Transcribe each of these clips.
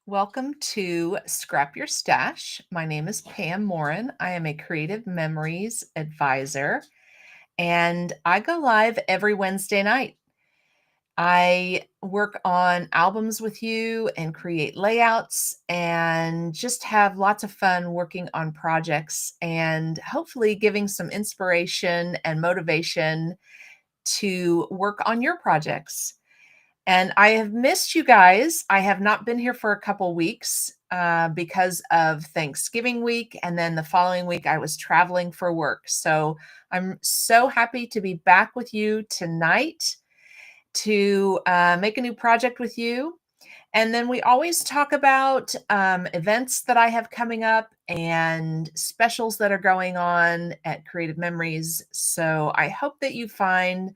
Welcome to Scrap Your Stash. My name is Pam Morin. I am a creative memories advisor, and I go live every Wednesday night. I work on albums with you and create layouts and just have lots of fun working on projects and hopefully giving some inspiration and motivation to work on your projects. And I have missed you guys. I have not been here for a couple weeks because of Thanksgiving week. And then the following week, I was traveling for work. So I'm so happy to be back with you tonight to make a new project with you. And then we always talk about events that I have coming up and specials that are going on at Creative Memories. So I hope that you find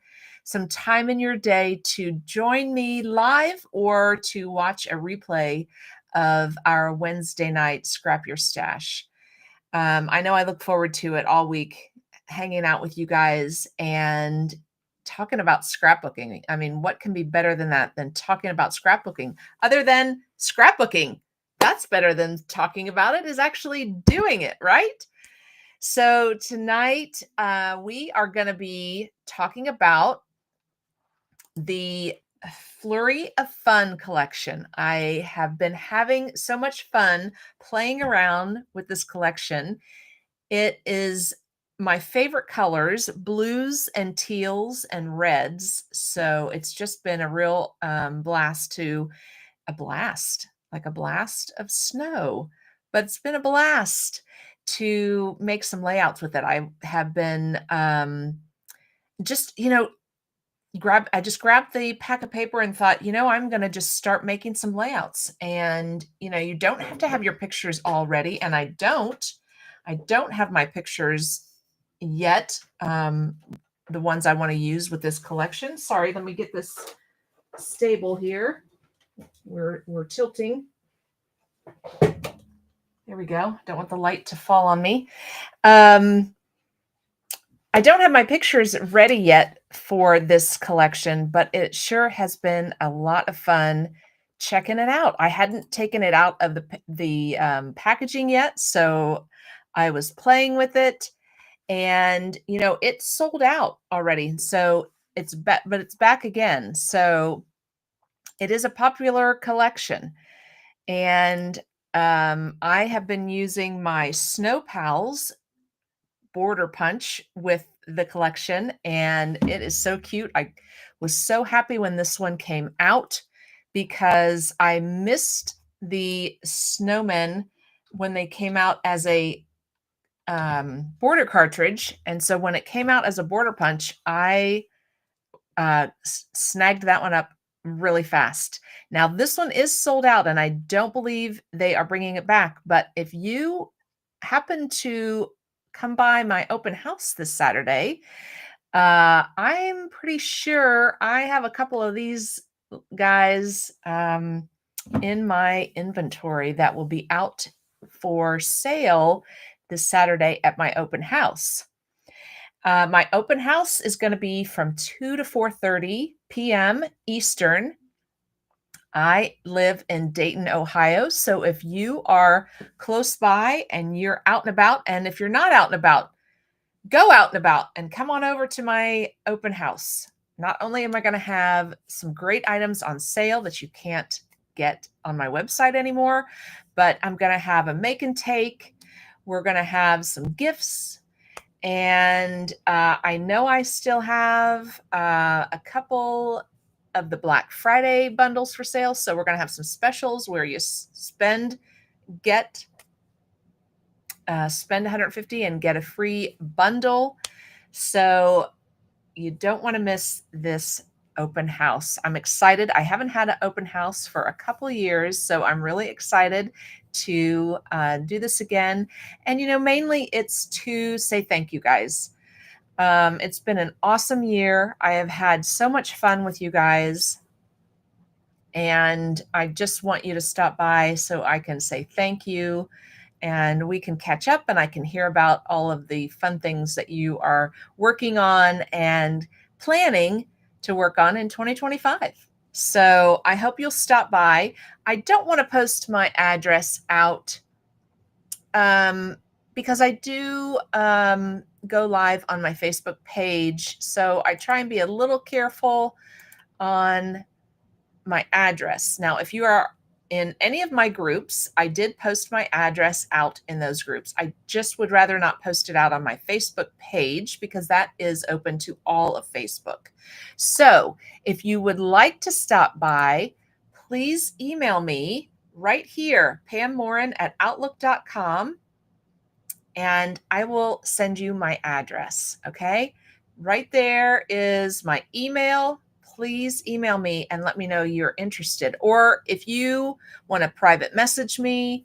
some time in your day to join me live or to watch a replay of our Wednesday night Scrap Your Stash. I know I look forward to it all week, hanging out with you guys and talking about scrapbooking. I mean, what can be better than that, than talking about scrapbooking? Other than scrapbooking, that's better than talking about it, is actually doing it, right? So tonight we are going to be talking about the Flurry of Fun collection. I have been having so much fun playing around with this collection. It is my favorite colors, blues and teals and reds. So it's just been a real like a blast of snow. But it's been a blast to make some layouts with it. I have been just, I just grabbed the pack of paper and thought, I'm going to just start making some layouts. And, you don't have to have your pictures all ready. And I don't have my pictures yet. The ones I want to use with this collection. Sorry, let me get this stable here. We're tilting. There we go. Don't want the light to fall on me. I don't have my pictures ready yet for this collection, but it sure has been a lot of fun checking it out. I hadn't taken it out of the packaging yet, so I was playing with it, and it's sold out already. So it's back, but it's back again. So it is a popular collection, and I have been using my Snow Pals border punch with the collection, and it is so cute. I was so happy when this one came out because I missed the snowmen when they came out as a border cartridge. And so when it came out as a border punch, I snagged that one up really fast. Now this one is sold out and I don't believe they are bringing it back, but if you happen to come by my open house this Saturday, I'm pretty sure I have a couple of these guys in my inventory that will be out for sale this Saturday at my open house. My open house is going to be from 2 to 4:30 p.m. Eastern. I live in Dayton, Ohio. So if you are close by and you're out and about, and if you're not out and about, go out and about and come on over to my open house. Not only am I going to have some great items on sale that you can't get on my website anymore, but I'm going to have a make and take. We're going to have some gifts. And I know I still have a couple of the Black Friday bundles for sale. So we're going to have some specials where you spend 150 and get a free bundle. So you don't want to miss this open house. I'm excited. I haven't had an open house for a couple of years, so I'm really excited to do this again. And, mainly it's to say thank you guys. It's been an awesome year. I have had so much fun with you guys. And I just want you to stop by so I can say thank you and we can catch up and I can hear about all of the fun things that you are working on and planning to work on in 2025. So I hope you'll stop by. I don't want to post my address out because I do go live on my Facebook page. So I try and be a little careful on my address. Now, if you are in any of my groups, I did post my address out in those groups. I just would rather not post it out on my Facebook page because that is open to all of Facebook. So if you would like to stop by, please email me right here, pammoran@outlook.com, and I will send you my address. Okay. Right there is my email. Please email me and let me know you're interested. Or if you want to private message me,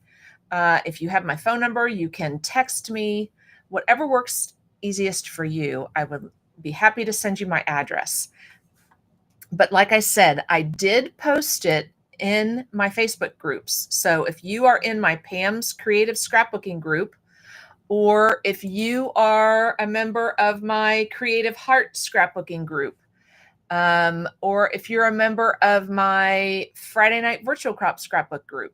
if you have my phone number, you can text me. Whatever works easiest for you, I would be happy to send you my address. But like I said, I did post it in my Facebook groups. So if you are in my Pam's Creative Scrapbooking group, or if you are a member of my Creative Heart Scrapbooking group, or if you're a member of my Friday Night Virtual Crop Scrapbook group,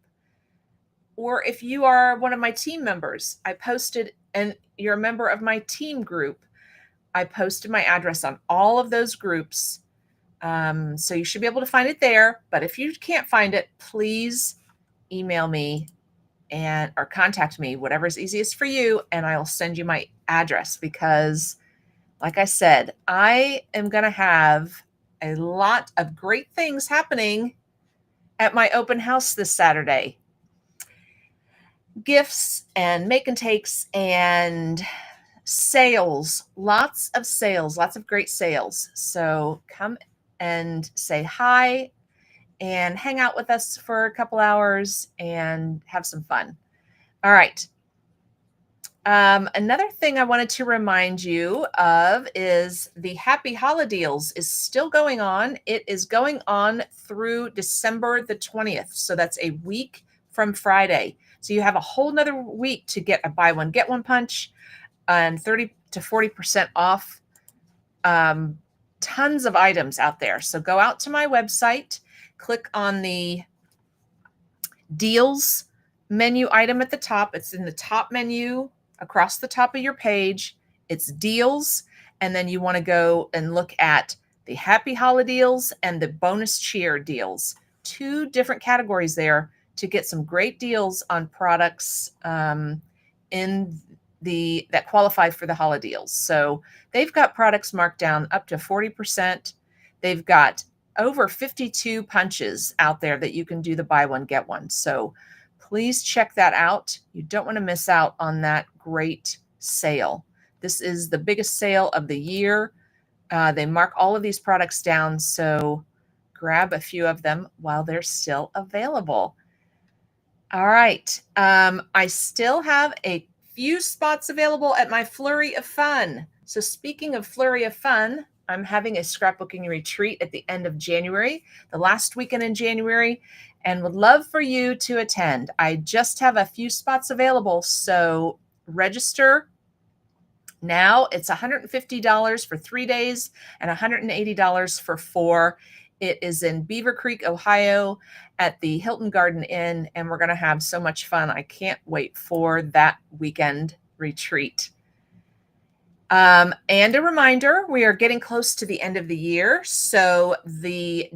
or if you are one of my team members, I posted, and you're a member of my team group, I posted my address on all of those groups. So you should be able to find it there. But if you can't find it, please email me or contact me, whatever's easiest for you, and I'll send you my address because, like I said, I am going to have a lot of great things happening at my open house this Saturday. Gifts and make and takes and sales, lots of great sales. So come and say hi and hang out with us for a couple hours and have some fun. All right. Another thing I wanted to remind you of is the Happy Holideals is still going on. It is going on through December the 20th. So that's a week from Friday. So you have a whole nother week to get a buy one, get one punch and 30 to 40% off. Tons of items out there. So go out to my website, click on the deals menu item at the top. It's in the top menu across the top of your page. It's deals. And then you want to go and look at the Happy Holideals and the bonus cheer deals. Two different categories there to get some great deals on products that qualify for the holideals. So they've got products marked down up to 40%. They've got over 52 punches out there that you can do the buy one, get one. So please check that out. You don't want to miss out on that great sale. This is the biggest sale of the year. They mark all of these products down, so grab a few of them while they're still available. All right. I still have a few spots available at my Flurry of Fun. So speaking of Flurry of Fun, I'm having a scrapbooking retreat at the end of January, the last weekend in January, and would love for you to attend. I just have a few spots available, so register now. It's $150 for 3 days and $180 for 4. It is in Beaver Creek, Ohio at the Hilton Garden Inn, and we're going to have so much fun. I can't wait for that weekend retreat. And a reminder, we are getting close to the end of the year. So the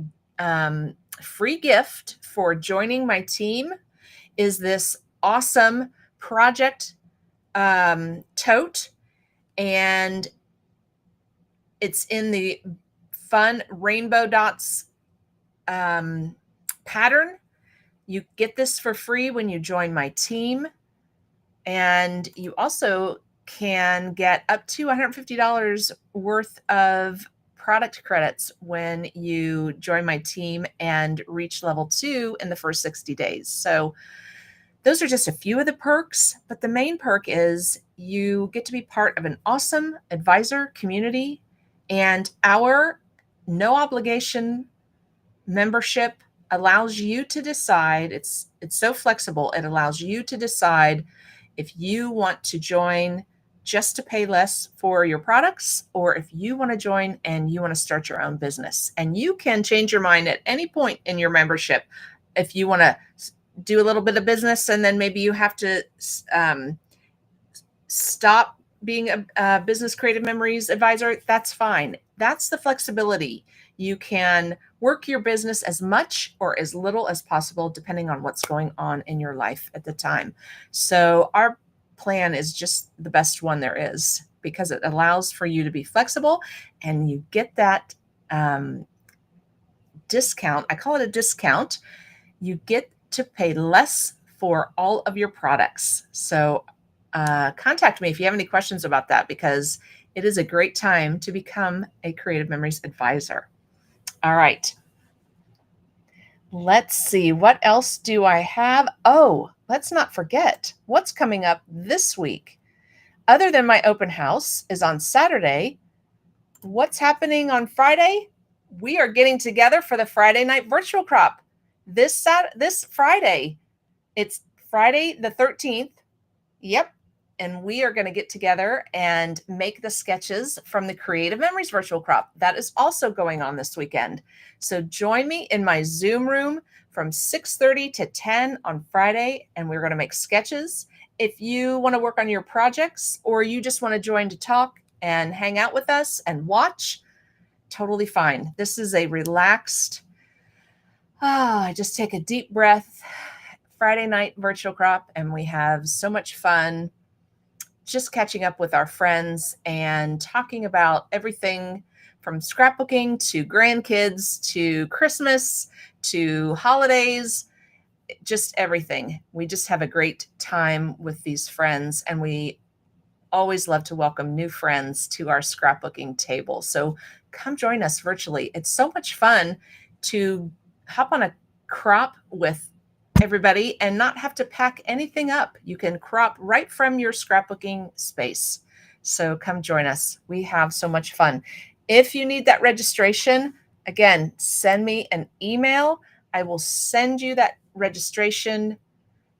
free gift for joining my team is this awesome project tote. And it's in the fun rainbow dots pattern. You get this for free when you join my team. And you also can get up to $150 worth of product credits when you join my team and reach level 2 in the first 60 days. So those are just a few of the perks, but the main perk is you get to be part of an awesome advisor community, and our no obligation membership allows you to decide. It's so flexible. It allows you to decide if you want to join just to pay less for your products, or if you want to join and you want to start your own business. And you can change your mind at any point in your membership. If you want to do a little bit of business and then maybe you have to stop being a business creative memories advisor, that's fine. That's the flexibility. You can work your business as much or as little as possible, depending on what's going on in your life at the time. So our plan is just the best one there is, because it allows for you to be flexible and you get that discount. I call it a discount. You get to pay less for all of your products. So contact me if you have any questions about that, because it is a great time to become a Creative Memories advisor. All right. Let's see. What else do I have? Oh, let's not forget what's coming up this week. Other than my open house is on Saturday. What's happening on Friday? We are getting together for the Friday night virtual crop. This Friday. It's Friday the 13th. Yep. And we are going to get together and make the sketches from the Creative Memories virtual crop. That is also going on this weekend. So join me in my Zoom room from 6:30 to 10 on Friday, and we're going to make sketches. If you want to work on your projects, or you just want to join to talk and hang out with us and watch, totally fine. This is a relaxed, I just take a deep breath, Friday night virtual crop, and we have so much fun just catching up with our friends and talking about everything from scrapbooking to grandkids to Christmas to holidays, just everything. We just have a great time with these friends, and we always love to welcome new friends to our scrapbooking table. So come join us virtually. It's so much fun to hop on a crop with everybody and not have to pack anything up. You can crop right from your scrapbooking space. So come join us. We have so much fun. If you need that registration, again, send me an email. I will send you that registration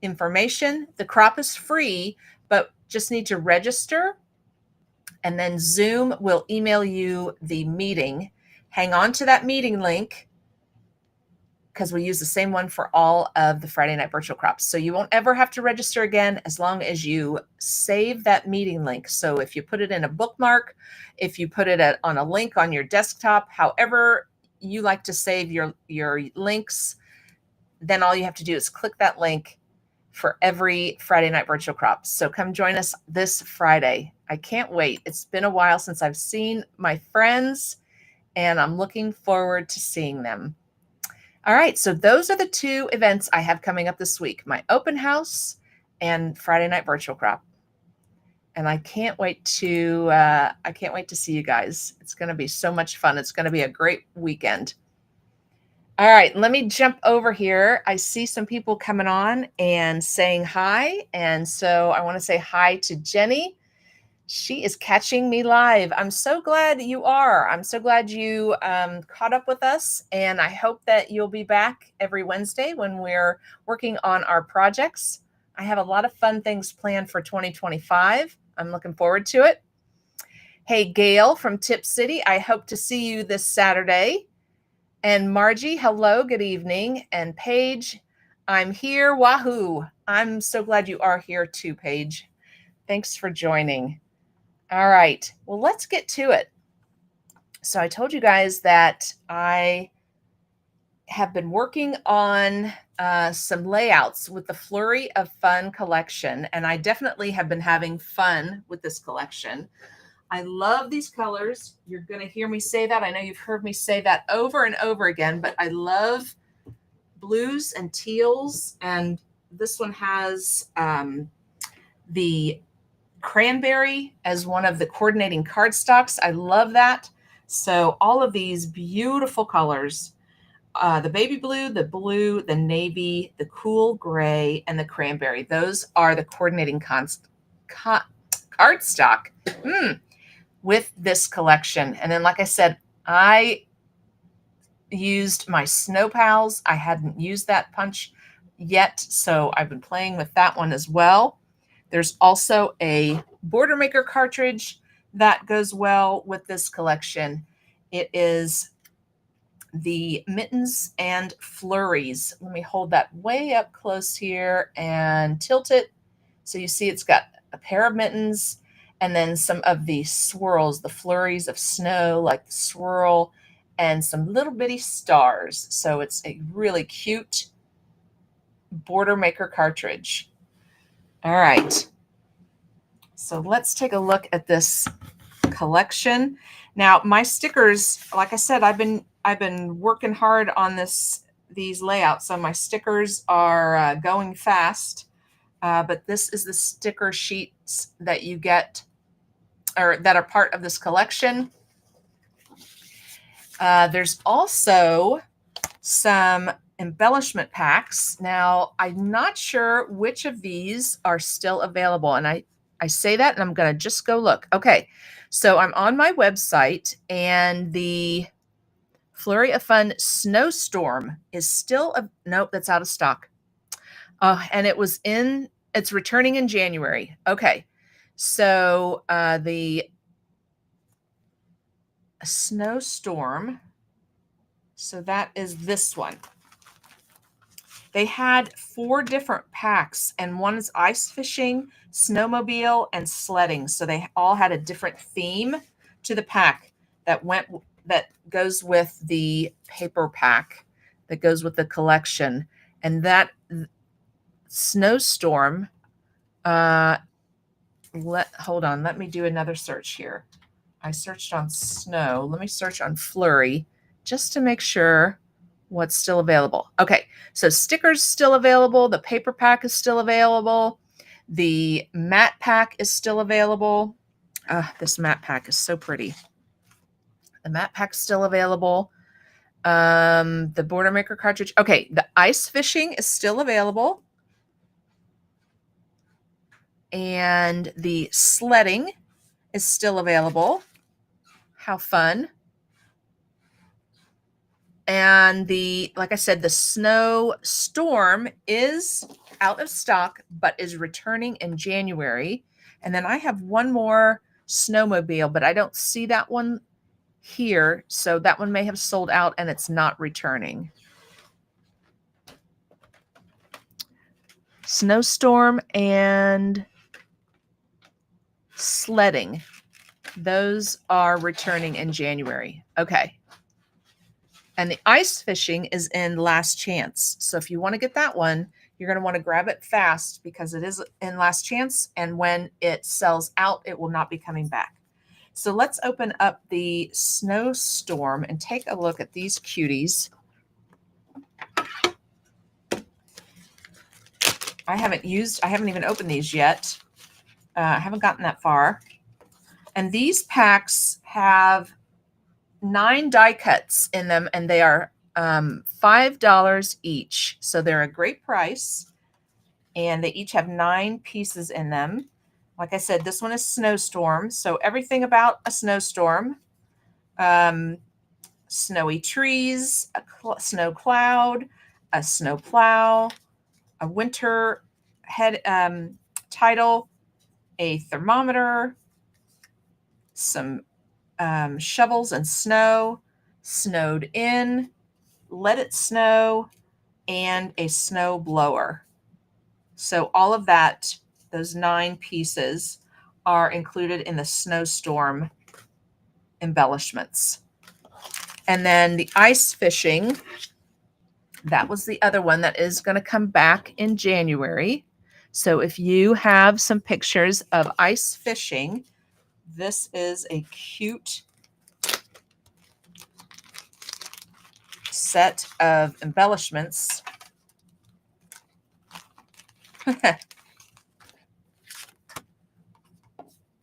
information. The crop is free, but just need to register, and then Zoom will email you the meeting. Hang on to that meeting link, because we use the same one for all of the Friday night virtual crops. So you won't ever have to register again, as long as you save that meeting link. So if you put it in a bookmark, if you put it on a link on your desktop, however you like to save your links, then all you have to do is click that link for every Friday night virtual crop. So come join us this Friday. I can't wait. It's been a while since I've seen my friends, and I'm looking forward to seeing them. All right, so those are the two events I have coming up this week: my open house and Friday night virtual crop. And I can't wait to see you guys. It's going to be so much fun. It's going to be a great weekend. All right, let me jump over here. I see some people coming on and saying hi. And so I want to say hi to Jenny. She is catching me live. I'm so glad you are. I'm so glad you caught up with us. And I hope that you'll be back every Wednesday when we're working on our projects. I have a lot of fun things planned for 2025. I'm looking forward to it. Hey, Gail from Tip City, I hope to see you this Saturday. And Margie, hello, good evening. And Paige, I'm here, wahoo. I'm so glad you are here too, Paige. Thanks for joining. All right, well, let's get to it. So I told you guys that I have been working on some layouts with the Flurry of Fun collection, and I definitely have been having fun with this collection. I love these colors. You're going to hear me say that. I know you've heard me say that over and over again, but I love blues and teals. And this one has the cranberry as one of the coordinating cardstocks. I love that. So all of these beautiful colors, the baby blue, the navy, the cool gray, and the cranberry. Those are the coordinating cardstock. With this collection. And then, like I said, I used my Snow Pals. I hadn't used that punch yet, so I've been playing with that one as well. There's also a border maker cartridge that goes well with this collection. It is the mittens and flurries. Let me hold that way up close here and tilt it. So you see it's got a pair of mittens and then some of the swirls, the flurries of snow, like the swirl, and some little bitty stars. So it's a really cute border maker cartridge. All right. So let's take a look at this collection. Now, my stickers, like I said, I've been working hard on these layouts. So my stickers are going fast. But this is the sticker sheets that you get, or that are part of this collection. There's also some embellishment packs. Now, I'm not sure which of these are still available. And I say that and I'm going to just go look. Okay, so I'm on my website and the Flurry of Fun Snowstorm is still, nope, that's out of stock. And it's returning in January. Okay, so the Snowstorm, so that is this one. They had 4 different packs, and one is ice fishing, snowmobile, and sledding. So they all had a different theme to the pack that goes with the paper pack that goes with the collection. And that Snowstorm, hold on, let me do another search here. I searched on snow. Let me search on flurry just to make sure what's still available. Okay, so stickers still available. The paper pack is still available. The matte pack is still available. This matte pack is so pretty. The matte pack is still available. The border maker cartridge. Okay, the ice fishing is still available. And the sledding is still available. How fun. And like I said, the Snowstorm is out of stock, but is returning in January. And then I have one more snowmobile, but I don't see that one here. So that one may have sold out and it's not returning. Snowstorm and sledding. Those are returning in January. Okay. And the ice fishing is in last chance. So if you want to get that one, you're going to want to grab it fast because it is in last chance. And when it sells out, it will not be coming back. So let's open up the Snowstorm and take a look at these cuties. I haven't even opened these yet. I haven't gotten that far. And these packs have 9 die cuts in them, and they are $5 each. So they're a great price, and they each have 9 pieces in them. Like I said, this one is Snowstorm. So everything about a snowstorm, snowy trees, a snow cloud, a snow plow, a winter head title, a thermometer, some shovels and snow, snowed in, let it snow, and a snow blower. So all of that, those 9 pieces are included in the Snowstorm embellishments. And then the ice fishing, that was the other one that is going to come back in January. So if you have some pictures of ice fishing, this is a cute set of embellishments.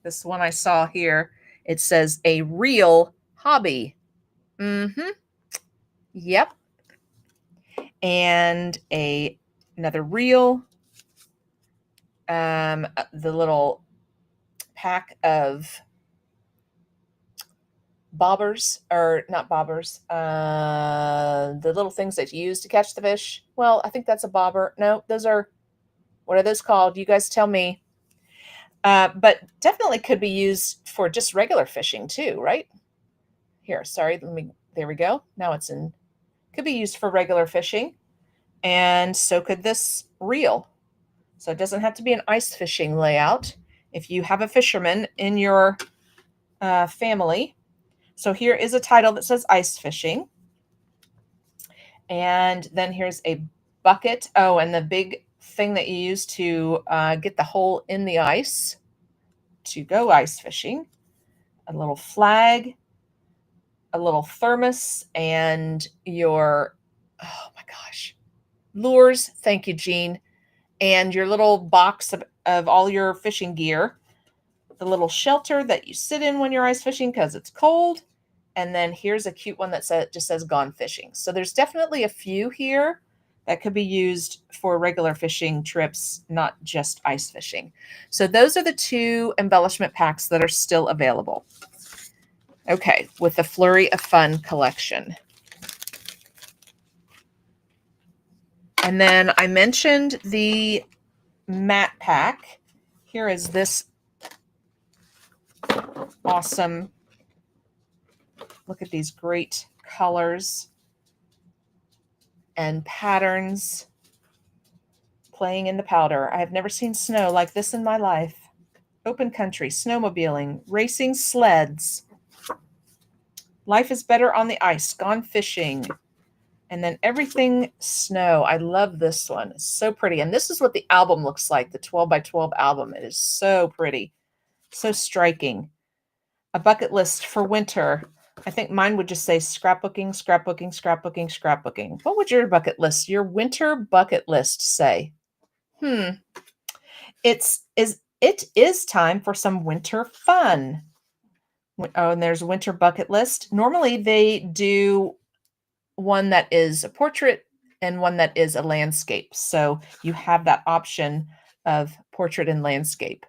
This one I saw here, it says a real hobby. Yep. And another reel, the little pack of bobbers, or not bobbers, the little things that you use to catch the fish. Well, I think that's a bobber. No, those are, what are those called? You guys tell me. but definitely could be used for just regular fishing too, right? Here, sorry, there we go. Now it's in, could be used for regular fishing. And so could this reel. So it doesn't have to be an ice fishing layout. If you have a fisherman in your family. So here is a title that says ice fishing. And then here's a bucket. Oh, and the big thing that you use to get the hole in the ice to go ice fishing. A little flag, a little thermos, and your, oh my gosh, lures. Thank you, Jean. And your little box of all your fishing gear. The little shelter that you sit in when you're ice fishing because it's cold. And then here's a cute one that just says gone fishing. So there's definitely a few here that could be used for regular fishing trips, not just ice fishing. So those are the two embellishment packs that are still available. Okay, with the Flurry of Fun collection. And then I mentioned the matte pack. Here is this awesome, look at these great colors and patterns playing in the powder. I have never seen snow like this in my life. Open country, snowmobiling, racing sleds. Life is better on the ice, gone fishing. And then everything snow. I love this one. It's so pretty. And this is what the album looks like, the 12 by 12 album. It is so pretty, so striking. A bucket list for winter. I think mine would just say scrapbooking, scrapbooking, scrapbooking, scrapbooking. What would your bucket list, your winter bucket list say? It is time for some winter fun. Oh, and there's a winter bucket list. Normally they do one that is a portrait and one that is a landscape. So you have that option of portrait and landscape.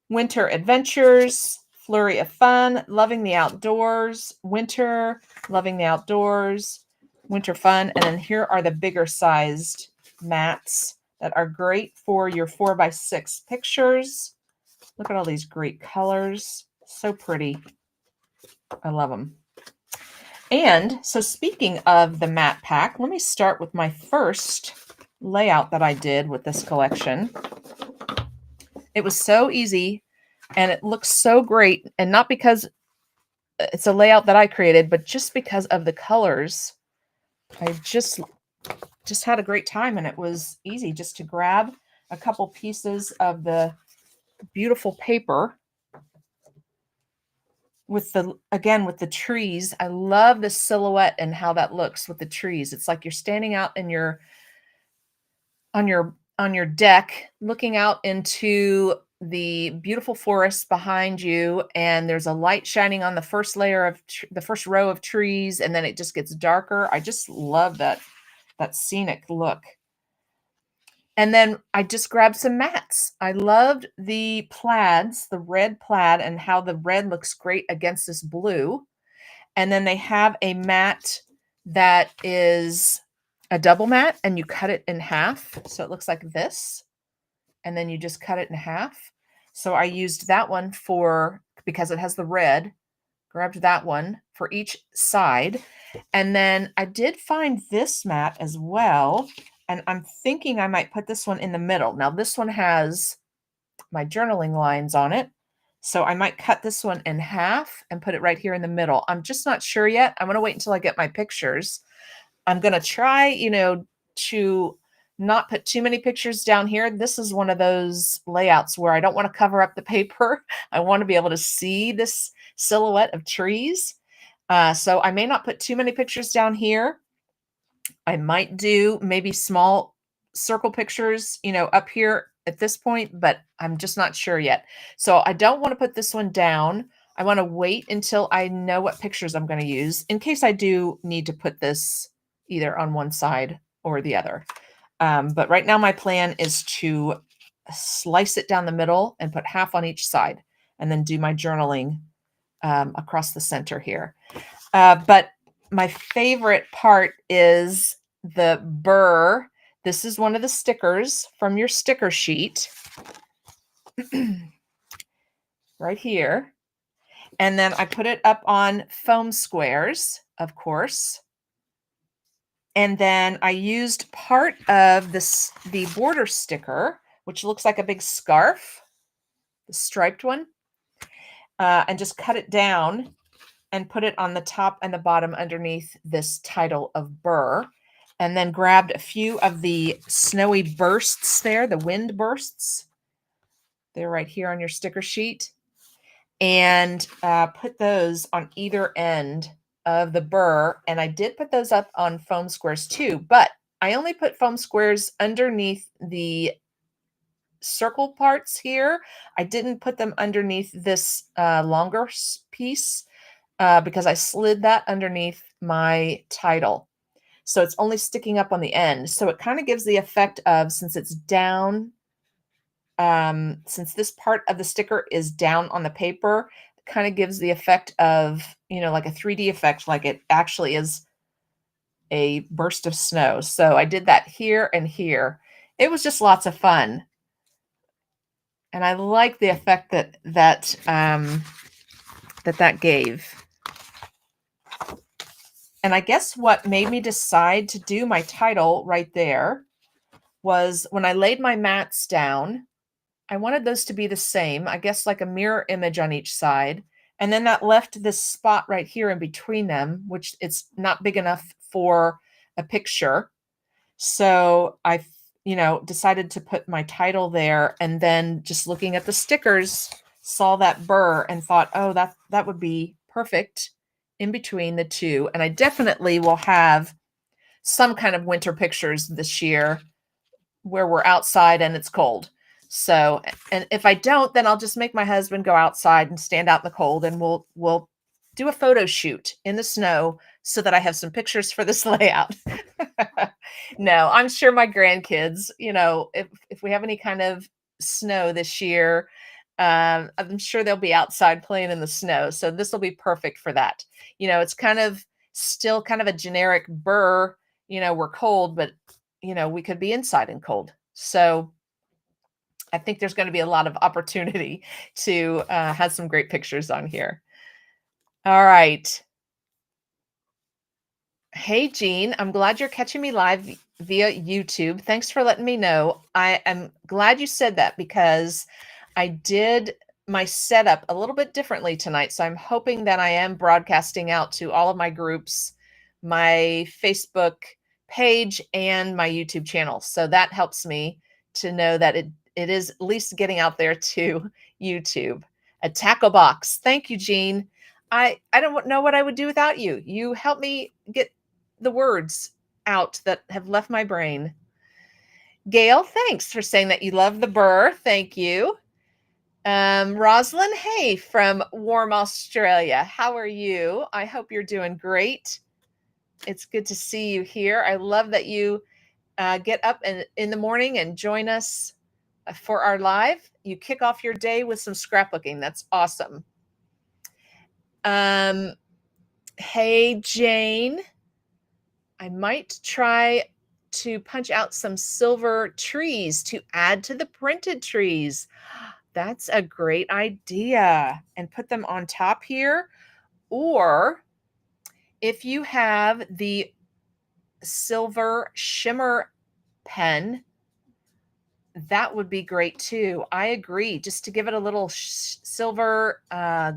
Winter adventures, Flurry of Fun, loving the outdoors, winter, loving the outdoors, winter fun. And then here are the bigger sized mats that are great for your 4x6 pictures. Look at all these great colors. So pretty. I love them. And so speaking of the matte pack, let me start with my first layout that I did with this collection. It was so easy and it looks so great. And not because it's a layout that I created, but just because of the colors. I just had a great time, and it was easy just to grab a couple pieces of the beautiful paper with the trees. I love the silhouette and how that looks with the trees. It's like you're standing out in on your deck looking out into the beautiful forest behind you, and there's a light shining on the first layer of the first row of trees, and then it just gets darker. I just love that scenic look. And then I just grabbed some mats. I loved the plaids, the red plaid, and how the red looks great against this blue. And then they have a mat that is a double mat, and you cut it in half. So it looks like this. And then you just cut it in half. So I used that one because it has the red, grabbed that one for each side. And then I did find this mat as well. And I'm thinking I might put this one in the middle. Now this one has my journaling lines on it. So I might cut this one in half and put it right here in the middle. I'm just not sure yet. I'm going to wait until I get my pictures. I'm going to try, to not put too many pictures down here. This is one of those layouts where I don't want to cover up the paper. I want to be able to see this silhouette of trees. So I may not put too many pictures down here. I might do maybe small circle pictures, up here at this point, but I'm just not sure yet. So I don't want to put this one down. I want to wait until I know what pictures I'm going to use in case I do need to put this either on one side or the other. But right now my plan is to slice it down the middle and put half on each side and then do my journaling across the center here. But my favorite part is the burr. This is one of the stickers from your sticker sheet. right here. And then I put it up on foam squares, of course. And then I used part of the border sticker, which looks like a big scarf, the striped one, and just cut it down and put it on the top and the bottom underneath this title of Burr. And then grabbed a few of the snowy bursts there, the wind bursts. They're right here on your sticker sheet. And put those on either end of the Burr. And I did put those up on foam squares too, but I only put foam squares underneath the circle parts here. I didn't put them underneath this longer piece because I slid that underneath my title. So it's only sticking up on the end. So it kind of gives the effect of, since it's down, since this part of the sticker is down on the paper, it kind of gives the effect of, like a 3D effect, like it actually is a burst of snow. So I did that here and here. It was just lots of fun. And I like the effect that gave. And I guess what made me decide to do my title right there was when I laid my mats down, I wanted those to be the same, I guess like a mirror image on each side. And then that left this spot right here in between them, which it's not big enough for a picture. So I, decided to put my title there, and then just looking at the stickers, saw that Burr and thought, oh, that would be perfect in between the two. And I definitely will have some kind of winter pictures this year where we're outside and it's cold. So, and if I don't, then I'll just make my husband go outside and stand out in the cold, and we'll do a photo shoot in the snow so that I have some pictures for this layout. No, I'm sure my grandkids, if we have any kind of snow this year, I'm sure they'll be outside playing in the snow. So this will be perfect for that. It's kind of still kind of a generic Burr, we're cold, but we could be inside and cold. So I think there's going to be a lot of opportunity to have some great pictures on here. All right. Hey, Jean, I'm glad you're catching me live via YouTube. Thanks for letting me know. I am glad you said that because I did my setup a little bit differently tonight. So I'm hoping that I am broadcasting out to all of my groups, my Facebook page, and my YouTube channel. So that helps me to know that it is at least getting out there to YouTube. A tackle box. Thank you, Jean. I don't know what I would do without you. You help me get the words out that have left my brain. Gail, thanks for saying that you love the Burr. Thank you. Rosalind, hey, from warm Australia. How are you? I hope you're doing great. It's good to see you here. I love that you get up in the morning and join us for our live. You kick off your day with some scrapbooking. That's awesome. Hey, Jane. I might try to punch out some silver trees to add to the printed trees. That's a great idea. And put them on top here. Or if you have the silver shimmer pen, that would be great too. I agree. Just to give it a little silver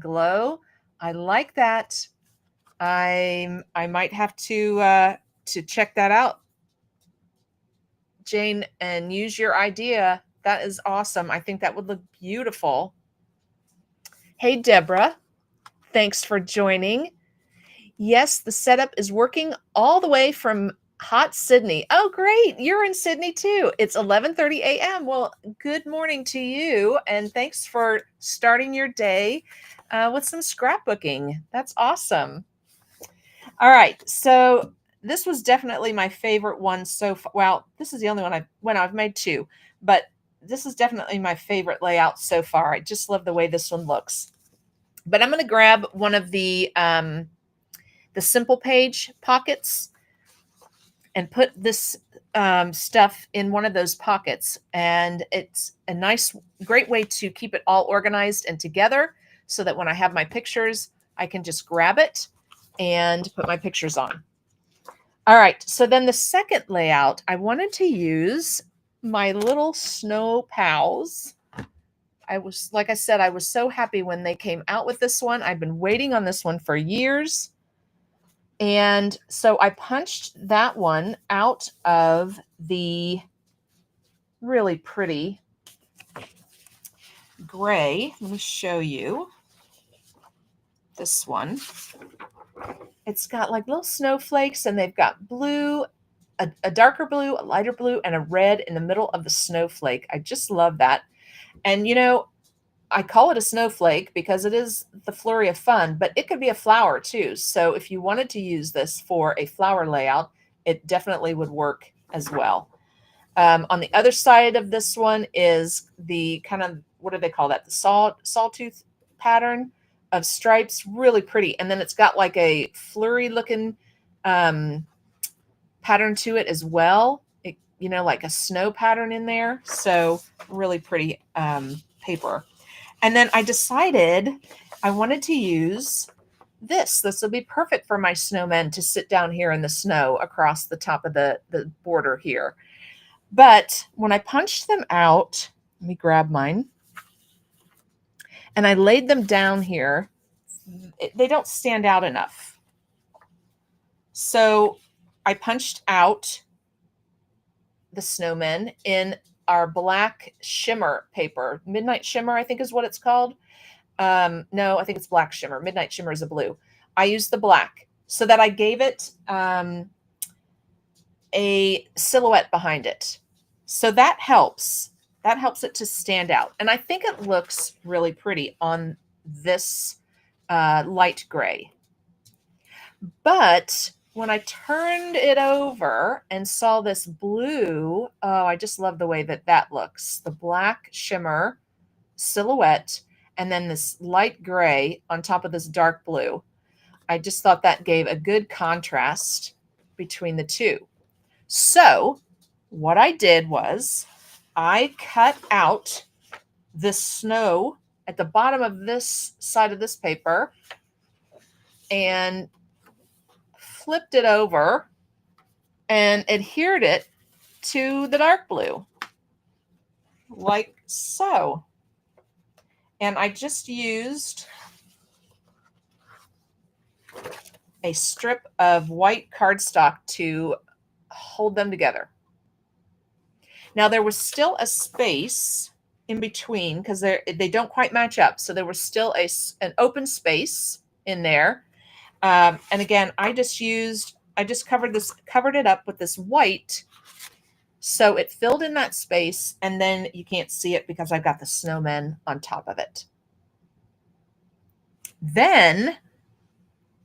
glow. I like that. I might have to check that out, Jane, and use your idea. That is awesome. I think that would look beautiful. Hey, Deborah. Thanks for joining. Yes, the setup is working all the way from hot Sydney. Oh, great. You're in Sydney too. It's 11:30 a.m. Well, good morning to you. And thanks for starting your day with some scrapbooking. That's awesome. All right. So this was definitely my favorite one so far. Well, this is the only one I've made two, but this is definitely my favorite layout so far. I just love the way this one looks. But I'm going to grab one of the simple page pockets and put this stuff in one of those pockets, and it's a great way to keep it all organized and together so that when I have my pictures, I can just grab it and put my pictures on. All right, so then the second layout, I wanted to use my little snow pals. Like I said, I was so happy when they came out with this one. I've been waiting on this one for years. And so I punched that one out of the really pretty gray. Let me show you this one. It's got like little snowflakes, and they've got blue, a darker blue, a lighter blue, and a red in the middle of the snowflake. I just love that. And I call it a snowflake because it is the Flurry of Fun, but it could be a flower too. So if you wanted to use this for a flower layout, it definitely would work as well. On the other side of this one is the kind of, what do they call that? The sawtooth pattern of stripes, really pretty. And then it's got like a flurry looking pattern to it as well. Like a snow pattern in there. So really pretty paper. And then I decided I wanted to use this. This will be perfect for my snowmen to sit down here in the snow across the top of the border here. But when I punched them out, let me grab mine, and I laid them down here, they don't stand out enough. So I punched out the snowmen in our black shimmer paper. Midnight Shimmer, I think is what it's called. No, I think it's black shimmer. Midnight Shimmer is a blue. I used the black so that I gave it a silhouette behind it. So that helps. That helps it to stand out. And I think it looks really pretty on this light gray. But when I turned it over and saw this blue, oh, I just love the way that looks. The black shimmer silhouette and then this light gray on top of this dark blue. I just thought that gave a good contrast between the two. So what I did was I cut out the snow at the bottom of this side of this paper and flipped it over and adhered it to the dark blue, like so. And I just used a strip of white cardstock to hold them together. Now there was still a space in between because they don't quite match up. So there was still an open space in there. And again, I just covered it up with this white. So it filled in that space, and then you can't see it because I've got the snowmen on top of it. Then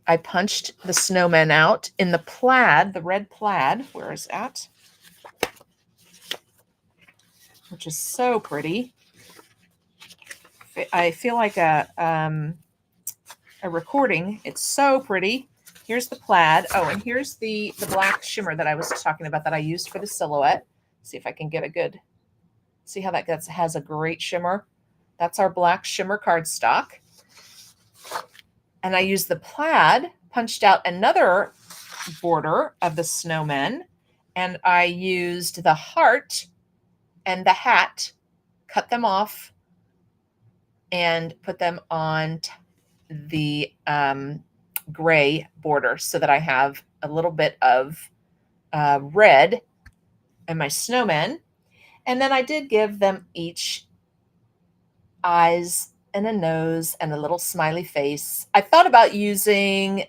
I punched the snowmen out in the plaid, the red plaid. Where is that? Which is so pretty. I feel like a recording. It's so pretty. Here's the plaid. Oh, and here's the black shimmer that I was talking about that I used for the silhouette. See if I can get a good, see how that has a great shimmer. That's our black shimmer cardstock. And I used the plaid, punched out another border of the snowmen, and I used the heart and the hat, cut them off, and put them on the gray border so that I have a little bit of red in my snowmen. And then I did give them each eyes and a nose and a little smiley face. I thought about using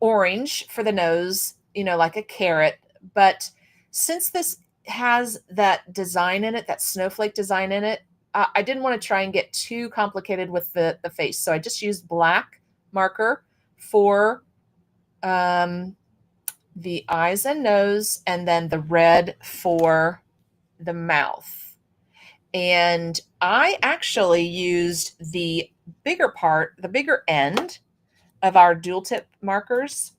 orange for the nose, like a carrot. But since this has that design in it, that snowflake design in it, I didn't want to try and get too complicated with the face. So I just used black marker for the eyes and nose, and then the red for the mouth. And I actually used the bigger end of our dual tip markers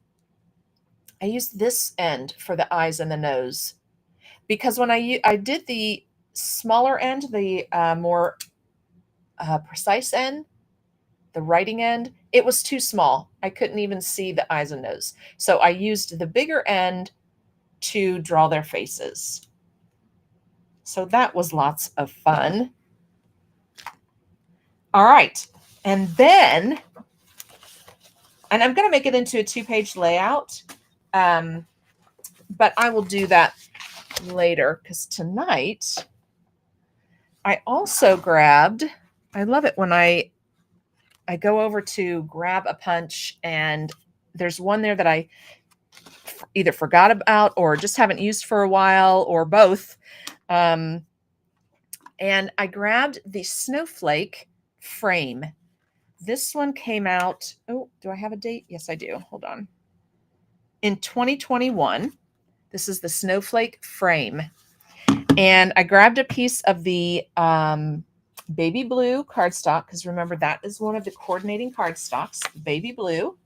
I used this end for the eyes and the nose because when I did the smaller end, the more precise end, the writing end, it was too small. I couldn't even see the eyes and nose. So I used the bigger end to draw their faces. So that was lots of fun. All right. And then, and I'm going to make it into a 2-page layout, but I will do that later because tonight I also grabbed, I love it when I go over to grab a punch and there's one there that I either forgot about or just haven't used for a while or both. And I grabbed the Snowflake frame. This one came out, oh, do I have a date? Yes, I do. Hold on. In 2021. This is the Snowflake frame. And I grabbed a piece of the baby blue cardstock, because remember that is one of the coordinating cardstocks, baby blue.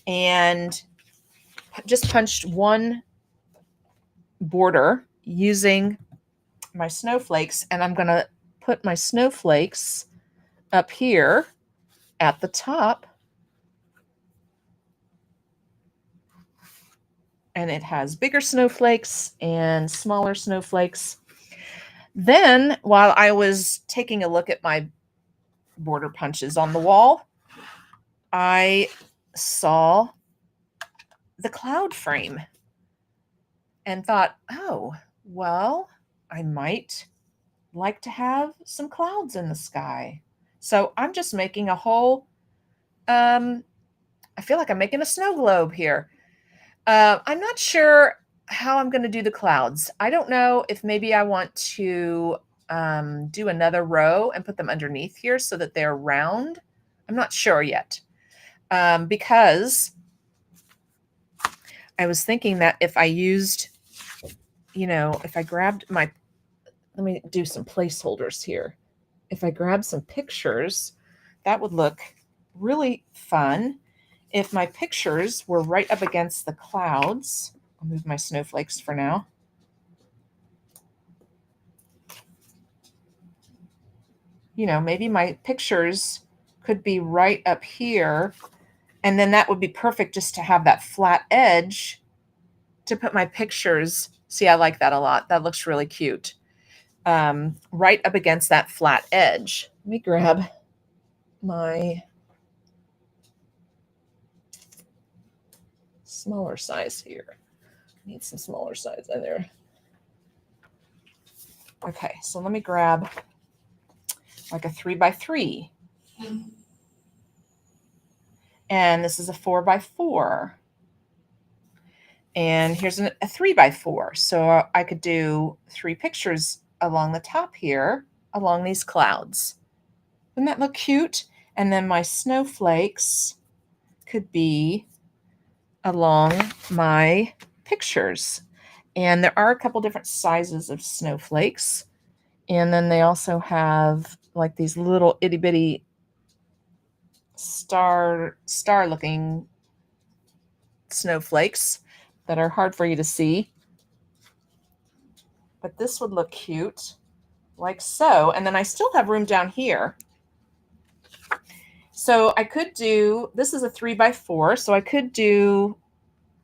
And just punched one border using my snowflakes. And I'm going to put my snowflakes up here at the top. And it has bigger snowflakes and smaller snowflakes. Then, while I was taking a look at my border punches on the wall, I saw the cloud frame and thought, oh, well, I might like to have some clouds in the sky. So I'm just making a whole, I feel like I'm making a snow globe here. I'm not sure how I'm going to do the clouds. I don't know if maybe I want to do another row and put them underneath here so that they're round. I'm not sure yet because I was thinking that if I used, if I grabbed let me do some placeholders here. If I grab some pictures, that would look really fun. If my pictures were right up against the clouds, I'll move my snowflakes for now. Maybe my pictures could be right up here. And then that would be perfect just to have that flat edge to put my pictures. See, I like that a lot. That looks really cute. Right up against that flat edge. Let me grab my smaller size here. Need some smaller size in there. Okay, so let me grab like a 3x3. And this is a 4x4. And here's a 3x4. So I could do 3 pictures along the top here, along these clouds. Wouldn't that look cute? And then my snowflakes could be along my pictures. And there are a couple different sizes of snowflakes. And then they also have like these little itty bitty star looking snowflakes that are hard for you to see. But this would look cute like so. And then I still have room down here. So I could do, this is a 3x4. So I could do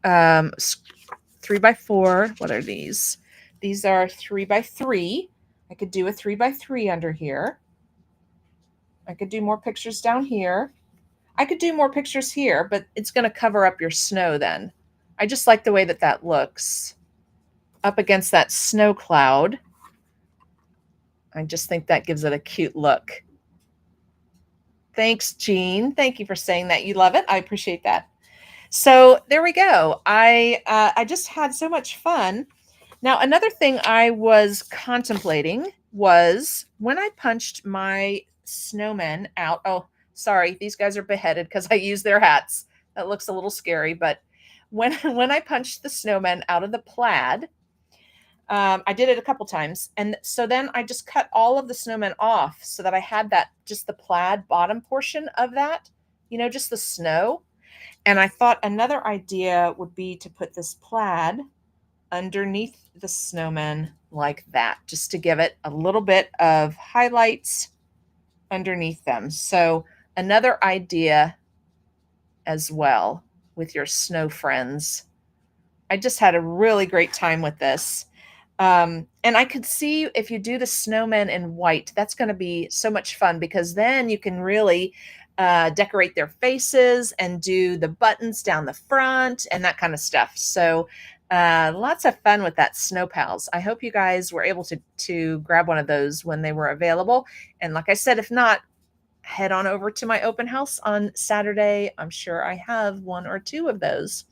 3x4. What are these? These are 3x3. I could do a 3x3 under here. I could do more pictures down here. I could do more pictures here, but it's going to cover up your snow then. I just like the way that that looks up against that snow cloud. I just think that gives it a cute look. Thanks, Jean. Thank you for saying that. You love it. I appreciate that. So there we go. I just had so much fun. Now, another thing I was contemplating was when I punched my snowmen out. Oh, sorry, these guys are beheaded because I used their hats. That looks a little scary. But when I punched the snowmen out of the plaid, I did it a couple times. And so then I just cut all of the snowmen off so that I had that, just the plaid bottom portion of that, just the snow. And I thought another idea would be to put this plaid underneath the snowman like that, just to give it a little bit of highlights underneath them. So another idea as well with your snow friends. I just had a really great time with this. And I could see if you do the snowmen in white, that's going to be so much fun because then you can really decorate their faces and do the buttons down the front and that kind of stuff. So lots of fun with that Snow Pals. I hope you guys were able to grab one of those when they were available. And like I said, if not, head on over to my open house on Saturday. I'm sure I have one or two of those.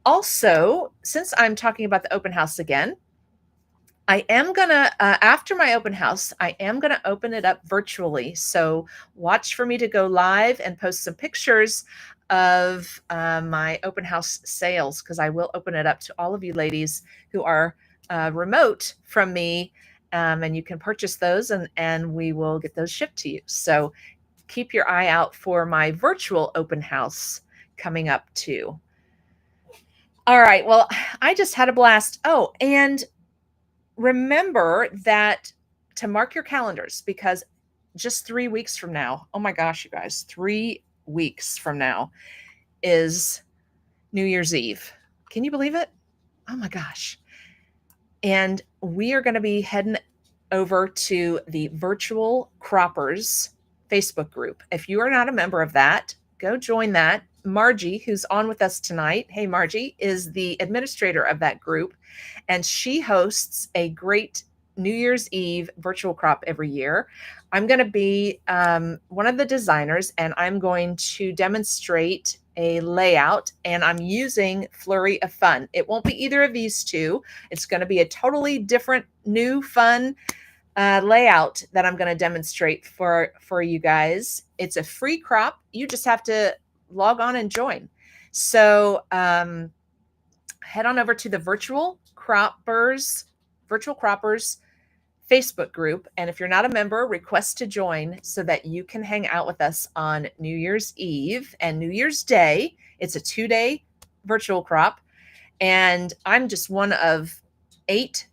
Also, since I'm talking about the open house again, I am gonna, after my open house, I am gonna open it up virtually. So watch for me to go live and post some pictures of my open house sales because I will open it up to all of you ladies who are remote from me. And you can purchase those and we will get those shipped to you. So keep your eye out for my virtual open house coming up too. All right. Well, I just had a blast. Oh, and remember that to mark your calendars because just 3 weeks from now, oh my gosh, you guys, 3 weeks from now is New Year's Eve. Can you believe it? Oh my gosh. And we are going to be heading over to the Virtual Croppers Facebook group. If you are not a member of that, go join that. Margie, who's on with us tonight, hey Margie, is the administrator of that group, and she hosts a great New Year's Eve virtual crop every year. I'm going to be one of the designers, and I'm going to demonstrate a layout, and I'm using Flurry of Fun. It won't be either of these two. It's going to be a totally different, new, fun layout that I'm going to demonstrate for you guys. It's a free crop. You just have to log on and join. So head on over to the Virtual Croppers Facebook group. And if you're not a member, request to join so that you can hang out with us on New Year's Eve and New Year's Day. It's a 2-day virtual crop. And I'm just one of 8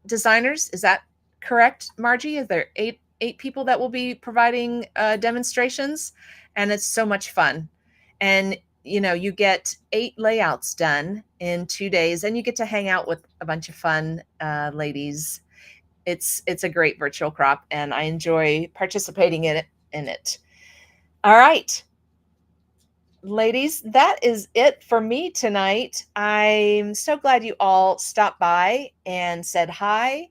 designers. Is that correct, Margie? Is there eight people that will be providing demonstrations? And it's so much fun. And you get 8 layouts done in 2 days, and you get to hang out with a bunch of fun ladies. It's a great virtual crop, and I enjoy participating in it. All right, ladies, that is it for me tonight. I'm so glad you all stopped by and said hi.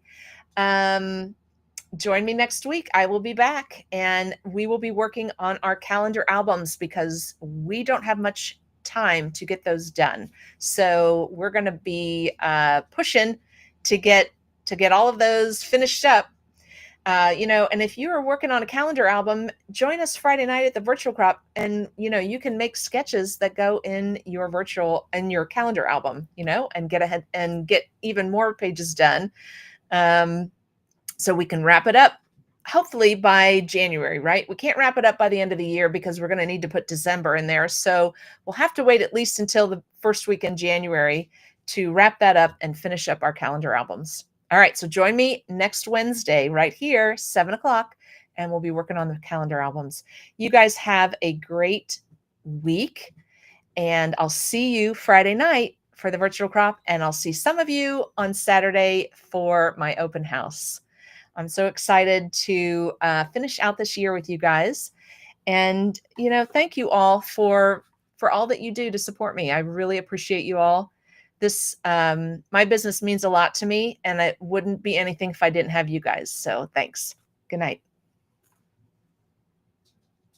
Join me next week. I will be back and we will be working on our calendar albums because we don't have much time to get those done. So we're going to be pushing to get all of those finished up. And if you are working on a calendar album, join us Friday night at the virtual crop, and you can make sketches that go in your calendar album, and get ahead and get even more pages done. So we can wrap it up hopefully by January, right? We can't wrap it up by the end of the year because we're going to need to put December in there. So we'll have to wait at least until the first week in January to wrap that up and finish up our calendar albums. All right. So join me next Wednesday right here, 7:00, and we'll be working on the calendar albums. You guys have a great week, and I'll see you Friday night for the virtual crop, and I'll see some of you on Saturday for my open house. I'm so excited to finish out this year with you guys. And, thank you all for all that you do to support me. I really appreciate you all. This, my business means a lot to me, and it wouldn't be anything if I didn't have you guys. So thanks. Good night.